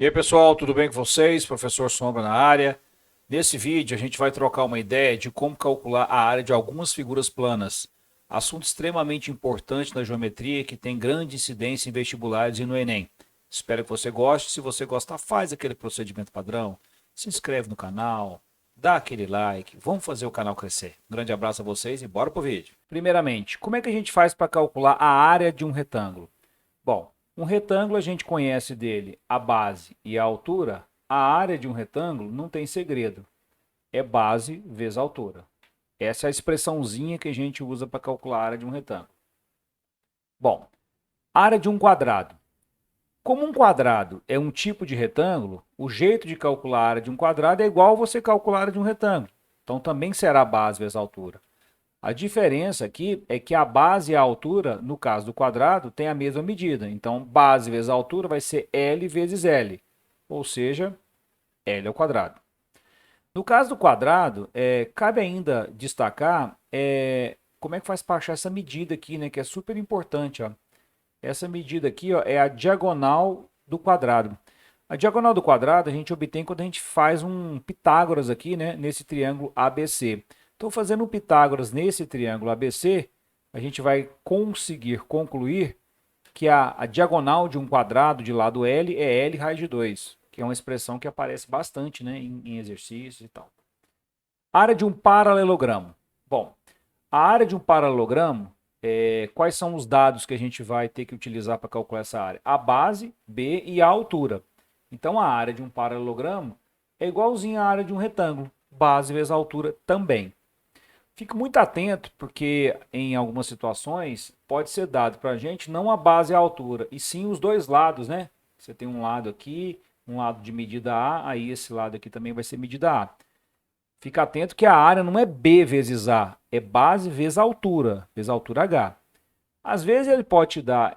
E aí, pessoal, tudo bem com vocês? Professor Sombra na área. Nesse vídeo, a gente vai trocar uma ideia de como calcular a área de algumas figuras planas. Assunto extremamente importante na geometria que tem grande incidência em vestibulares e no Enem. Espero que você goste. Se você gostar, faz aquele procedimento padrão. Se inscreve no canal, dá aquele like. Vamos fazer o canal crescer. Um grande abraço a vocês e bora pro vídeo. Primeiramente, como é que a gente faz para calcular a área de um retângulo? Bom, um retângulo a gente conhece dele a base e a altura. A área de um retângulo não tem segredo. É base vezes altura. Essa é a expressãozinha que a gente usa para calcular a área de um retângulo. Bom, área de um quadrado. Como um quadrado é um tipo de retângulo, o jeito de calcular a área de um quadrado é igual você calcular a área de um retângulo. Então também será base vezes altura. A diferença aqui é que a base e a altura, no caso do quadrado, tem a mesma medida. Então, base vezes altura vai ser L vezes L, ou seja, L ao quadrado. No caso do quadrado, cabe ainda destacar como é que faz para achar essa medida aqui, né, que é super importante. Ó. Essa medida aqui ó, é a diagonal do quadrado. A diagonal do quadrado a gente obtém quando a gente faz um Pitágoras aqui, né, nesse triângulo ABC. Então, fazendo um Pitágoras nesse triângulo ABC, a gente vai conseguir concluir que a diagonal de um quadrado de lado L é L raiz de 2, que é uma expressão que aparece bastante, né, em exercícios e tal. Área de um paralelogramo. Bom, a área de um paralelogramo, quais são os dados que a gente vai ter que utilizar para calcular essa área? A base, B e a altura. Então, a área de um paralelogramo é igualzinha à área de um retângulo, base vezes altura também. Fique muito atento, porque em algumas situações pode ser dado para a gente não a base e a altura, e sim os dois lados, né? Você tem um lado aqui, um lado de medida A, aí esse lado aqui também vai ser medida A. Fica atento que a área não é B vezes A, é base vezes altura H. Às vezes ele pode te dar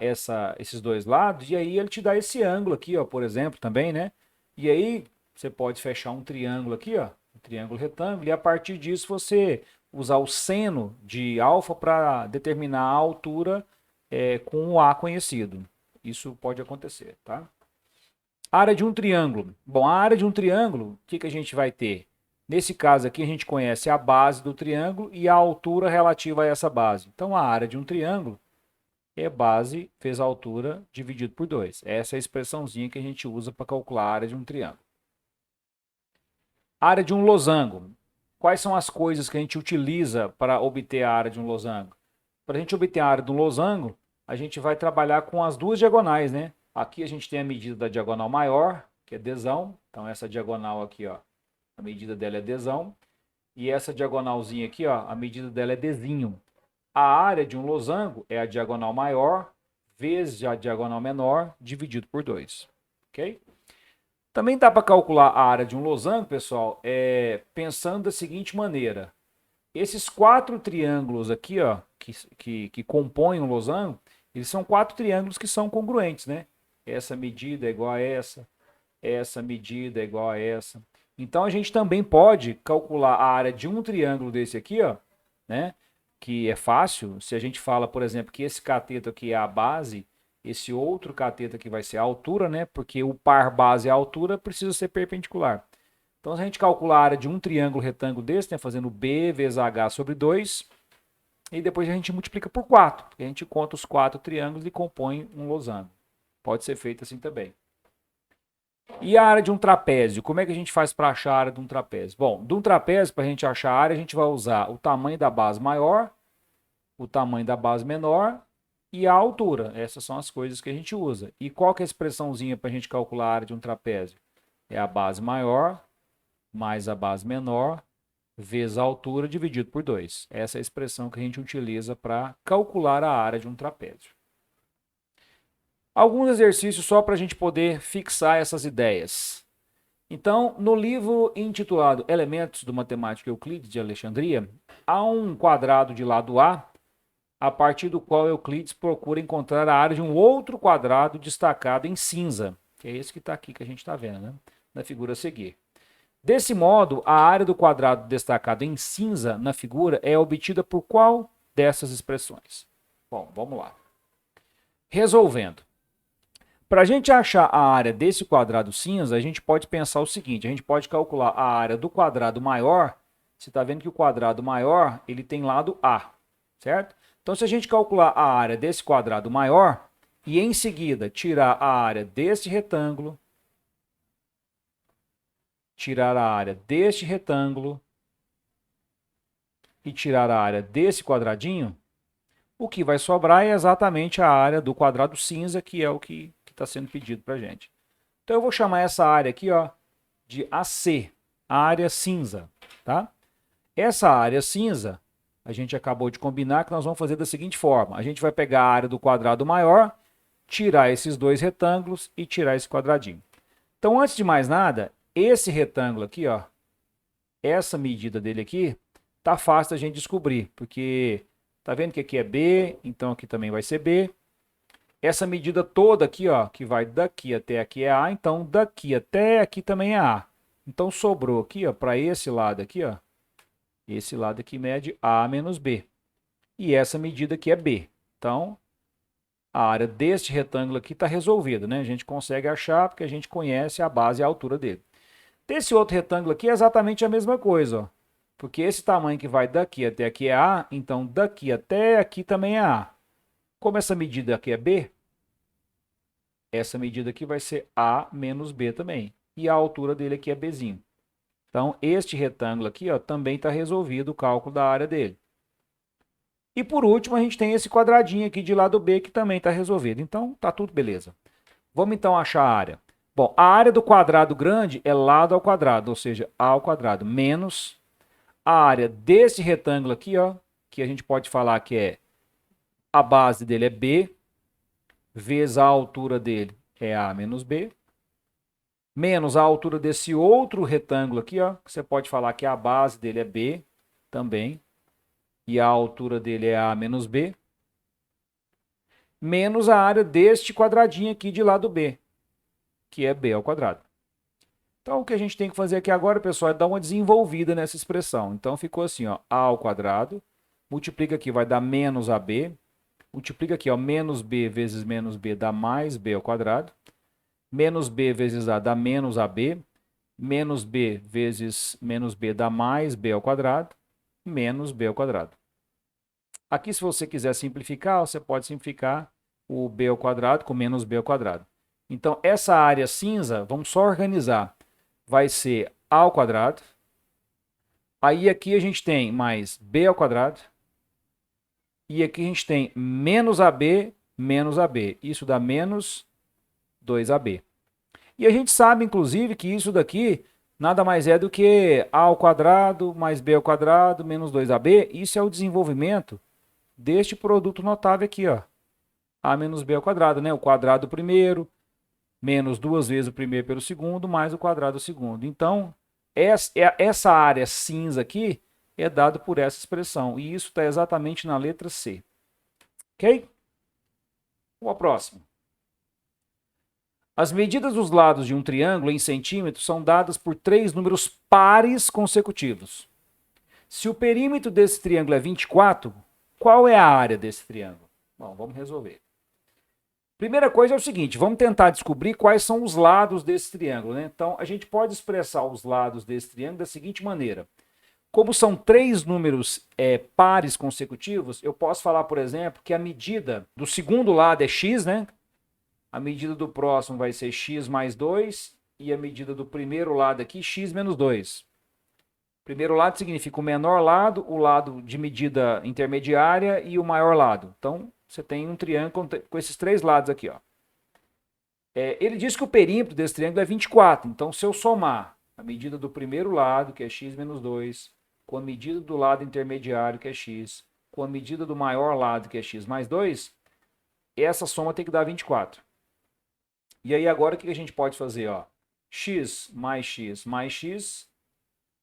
esses dois lados e aí ele te dá esse ângulo aqui, ó, por exemplo, também, né? E aí você pode fechar um triângulo aqui, ó, um triângulo retângulo, e a partir disso você usar o seno de alfa para determinar a altura com o A conhecido. Isso pode acontecer, tá? Área de um triângulo. Bom, a área de um triângulo, o que a gente vai ter? Nesse caso aqui, a gente conhece a base do triângulo e a altura relativa a essa base. Então, a área de um triângulo é base vezes altura dividido por 2. Essa é a expressãozinha que a gente usa para calcular a área de um triângulo. Área de um losango. Quais são as coisas que a gente utiliza para obter a área de um losango? Para a gente obter a área de um losango, a gente vai trabalhar com as duas diagonais, né? Aqui a gente tem a medida da diagonal maior, que é desão. Então, essa diagonal aqui, ó, a medida dela é desão. E essa diagonalzinha aqui, ó, a medida dela é desinho. A área de um losango é a diagonal maior vezes a diagonal menor dividido por 2. Ok? Também dá para calcular a área de um losango, pessoal, pensando da seguinte maneira. Esses quatro triângulos aqui, ó, que compõem um losango, eles são quatro triângulos que são congruentes, né? Essa medida é igual a essa medida é igual a essa. Então, a gente também pode calcular a área de um triângulo desse aqui, ó, né? Que é fácil. Se a gente fala, por exemplo, que esse cateto aqui é a base, esse outro cateto aqui vai ser a altura, né? Porque o par base e a altura precisa ser perpendicular. Então, se a gente calcular a área de um triângulo retângulo desse, né? Fazendo B vezes H sobre 2, e depois a gente multiplica por 4. A gente conta os quatro triângulos e compõe um losango. Pode ser feito assim também. E a área de um trapézio? Como é que a gente faz para achar a área de um trapézio? Bom, de um trapézio, para a gente achar a área, a gente vai usar o tamanho da base maior, o tamanho da base menor e a altura. Essas são as coisas que a gente usa. E qual que é a expressãozinha para a gente calcular a área de um trapézio? É a base maior mais a base menor vezes a altura dividido por 2. Essa é a expressão que a gente utiliza para calcular a área de um trapézio. Alguns exercícios só para a gente poder fixar essas ideias. Então, no livro intitulado Elementos do Matemático Euclides de Alexandria, há um quadrado de lado a partir do qual Euclides procura encontrar a área de um outro quadrado destacado em cinza, que é esse que está aqui que a gente está vendo, né? Na figura a seguir. Desse modo, a área do quadrado destacado em cinza na figura é obtida por qual dessas expressões? Bom, vamos lá. Resolvendo. Para a gente achar a área desse quadrado cinza, a gente pode pensar o seguinte, a gente pode calcular a área do quadrado maior. Você está vendo que o quadrado maior, ele tem lado A, certo? Então, se a gente calcular a área desse quadrado maior e em seguida tirar a área desse retângulo, tirar a área deste retângulo e tirar a área desse quadradinho, o que vai sobrar é exatamente a área do quadrado cinza, que é o que está sendo pedido para a gente. Então, eu vou chamar essa área aqui, ó, de AC, área cinza, tá? Essa área cinza, a gente acabou de combinar que nós vamos fazer da seguinte forma. A gente vai pegar a área do quadrado maior, tirar esses dois retângulos e tirar esse quadradinho. Então, antes de mais nada, esse retângulo aqui, ó, essa medida dele aqui, tá fácil da gente descobrir, porque tá vendo que aqui é B, então aqui também vai ser B. Essa medida toda aqui, ó, que vai daqui até aqui é A, então daqui até aqui também é A. Então sobrou aqui, ó, para esse lado aqui, ó, esse lado aqui mede A menos B. E essa medida aqui é B. Então, a área deste retângulo aqui está resolvida, né? A gente consegue achar porque a gente conhece a base e a altura dele. Desse outro retângulo aqui é exatamente a mesma coisa, ó. Porque esse tamanho que vai daqui até aqui é A, então daqui até aqui também é A. Como essa medida aqui é B, essa medida aqui vai ser A menos B também. E a altura dele aqui é Bzinho. Então, este retângulo aqui, ó, também está resolvido o cálculo da área dele. E por último, a gente tem esse quadradinho aqui de lado B que também está resolvido. Então, tá tudo beleza. Vamos então achar a área. Bom, a área do quadrado grande é lado ao quadrado, ou seja, A ao quadrado, menos a área desse retângulo aqui, ó, que a gente pode falar que é a base dele é B, vezes a altura dele é A menos B, menos a altura desse outro retângulo aqui, ó, que você pode falar que a base dele é B também, e a altura dele é A menos B, menos a área deste quadradinho aqui de lado B, que é B ao quadrado. Então, o que a gente tem que fazer aqui agora, pessoal, é dar uma desenvolvida nessa expressão. Então, ficou assim, ó, A ao quadrado, multiplica aqui, vai dar menos AB, multiplica aqui, ó, menos B vezes menos B dá mais B ao quadrado, menos B vezes A dá menos AB, menos B vezes menos B dá mais B ao quadrado, menos B ao quadrado. Aqui, se você quiser simplificar, você pode simplificar o B ao quadrado com menos B ao quadrado. Então, essa área cinza, vamos só organizar, vai ser A ao quadrado. Aí aqui a gente tem mais B ao quadrado. E aqui a gente tem menos AB, menos AB. Isso dá menos 2AB. E a gente sabe, inclusive, que isso daqui nada mais é do que A ao quadrado mais B ao quadrado menos 2AB. Isso é o desenvolvimento deste produto notável aqui, ó. A menos B ao quadrado, né? O quadrado do primeiro, menos duas vezes o primeiro pelo segundo, mais o quadrado do segundo. Então, essa área cinza aqui é dada por essa expressão. E isso está exatamente na letra C. Ok? Vamos ao próximo. As medidas dos lados de um triângulo em centímetros são dadas por três números pares consecutivos. Se o perímetro desse triângulo é 24, qual é a área desse triângulo? Bom, vamos resolver. Primeira coisa é o seguinte, vamos tentar descobrir quais são os lados desse triângulo, né? Então, a gente pode expressar os lados desse triângulo da seguinte maneira. Como são três números pares consecutivos, eu posso falar, por exemplo, que a medida do segundo lado é x, né? A medida do próximo vai ser x mais 2 e a medida do primeiro lado aqui, x menos 2. Primeiro lado significa o menor lado, o lado de medida intermediária e o maior lado. Então, você tem um triângulo com esses três lados aqui, ó. Ele diz que o perímetro desse triângulo é 24. Então, se eu somar a medida do primeiro lado, que é x menos 2, com a medida do lado intermediário, que é x, com a medida do maior lado, que é x mais 2, essa soma tem que dar 24. E aí, agora, o que a gente pode fazer? Ó? X mais x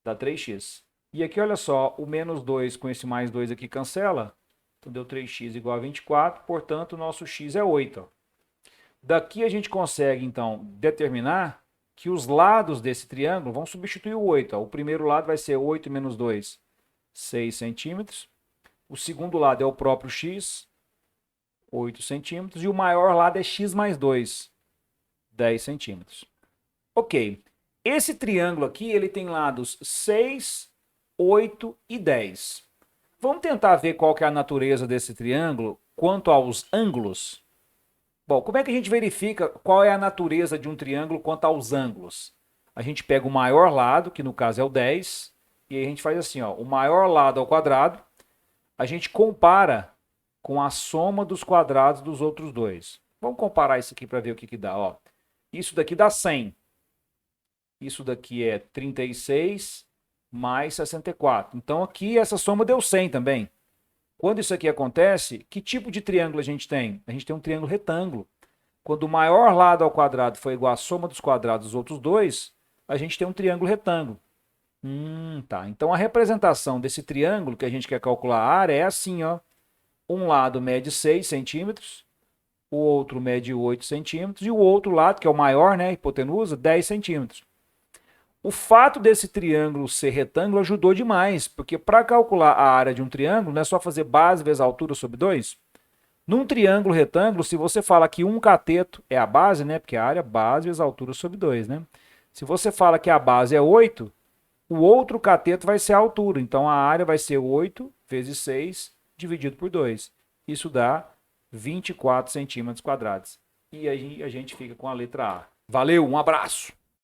dá 3x. E aqui, olha só, o menos 2 com esse mais 2 aqui cancela. Então, deu 3x igual a 24. Portanto, o nosso x é 8. Ó. Daqui a gente consegue, então, determinar que os lados desse triângulo vão substituir o 8. Ó. O primeiro lado vai ser 8 menos 2, 6 centímetros. O segundo lado é o próprio x, 8 centímetros. E o maior lado é x mais 2. 10 centímetros. Ok. Esse triângulo aqui, ele tem lados 6, 8 e 10. Vamos tentar ver qual que é a natureza desse triângulo quanto aos ângulos. Bom, como é que a gente verifica qual é a natureza de um triângulo quanto aos ângulos? A gente pega o maior lado, que no caso é o 10, e aí a gente faz assim, ó, o maior lado ao quadrado, a gente compara com a soma dos quadrados dos outros dois. Vamos comparar isso aqui para ver o que dá. Ó. Isso daqui dá 100. Isso daqui é 36 mais 64. Então aqui essa soma deu 100 também. Quando isso aqui acontece, que tipo de triângulo a gente tem? A gente tem um triângulo retângulo. Quando o maior lado ao quadrado for igual à soma dos quadrados dos outros dois, a gente tem um triângulo retângulo. Tá. Então a representação desse triângulo que a gente quer calcular a área é assim, ó. Um lado mede 6 centímetros, o outro mede 8 centímetros e o outro lado, que é o maior, né, hipotenusa, 10 centímetros. O fato desse triângulo ser retângulo ajudou demais, porque para calcular a área de um triângulo não é só fazer base vezes altura sobre 2. Num triângulo retângulo, se você fala que um cateto é a base, né, porque a área é base vezes altura sobre 2, né? Se você fala que a base é 8, o outro cateto vai ser a altura. Então a área vai ser 8 vezes 6 dividido por 2. Isso dá 24 centímetros quadrados. E aí a gente fica com a letra A. Valeu, um abraço!